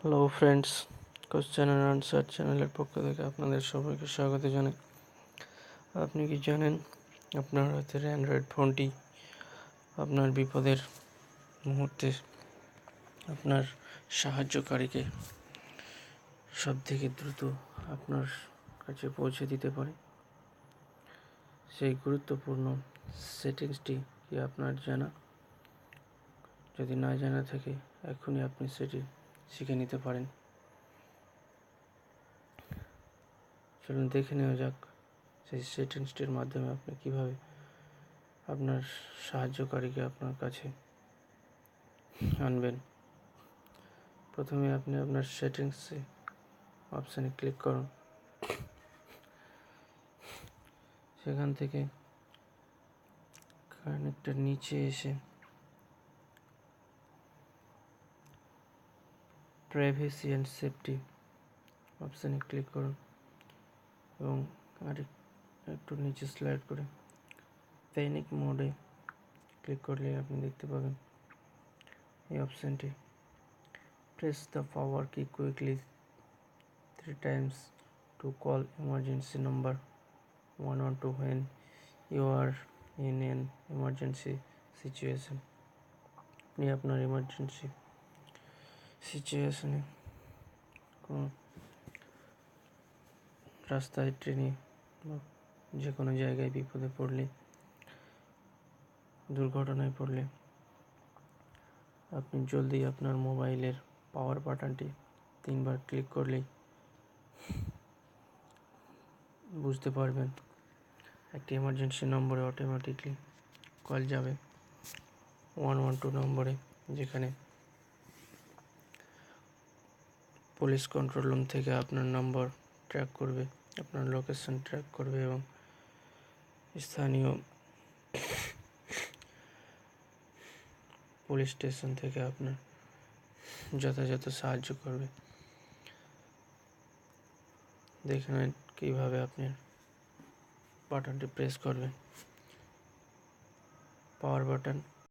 Hello friends, question and answer চ্যানেলের পক্ষ থেকে আপনাদের সবাইকে স্বাগত জানাই। আপনি কি জানেন আপনার হাতের অ্যান্ড্রয়েড ফোনটি আপনার বিপদের মুহূর্তে আপনার সাহায্যকারীকে সবথেকে দ্রুত আপনার কাছে পৌঁছে দিতে পারে? সেই গুরুত্বপূর্ণ সেটিংসটি কি আপনার জানা? যদি না জানা থাকে, এখনই আপনি সেটি শিখে নিতে পারেন। চলুন দেখে নেওয়া যাক সেই সেটিংসটির মাধ্যমে আপনি কিভাবে আপনার সাহায্যকারীকে আপনার কাছে আনবেন। প্রথমে আপনি আপনার সেটিংসে অপশানে ক্লিক করুন। সেখান থেকে খানিকটা নিচে এসে প্রাইভেসি অ্যান্ড সেফটি অপশানে ক্লিক করুন এবং একটু নিচে স্লাইড করে প্যানিক মোডে ক্লিক করলে আপনি দেখতে পাবেন এই অপশানটি। প্রেস দ্য পাওয়ার কি quickly 3 times to call emergency number 112 when you are in an emergency situation. আপনি আপনার এমার্জেন্সি সিচুয়েশনে কোনো রাস্তায়, ট্রেনে বা যে কোনো জায়গায় বিপদে পড়লে, দুর্ঘটনায় পড়লে আপনি জলদি আপনার মোবাইলের পাওয়ার বাটনটি 3 বার ক্লিক করলেই বুঝতে পারবেন একটি এমার্জেন্সি নম্বরে অটোমেটিকলি কল যাবে 112 নম্বরে, যেখানে পুলিশ কন্ট্রোল রুম থেকে আপনার নম্বর ট্র্যাক করবে, আপনার লোকেশন ট্র্যাক করবে এবং স্থানীয় পুলিশ স্টেশন থেকে আপনার যথাযথ সাহায্য করবে। দেখে নেন কীভাবে আপনি বাটনটি প্রেস করবেন। Power button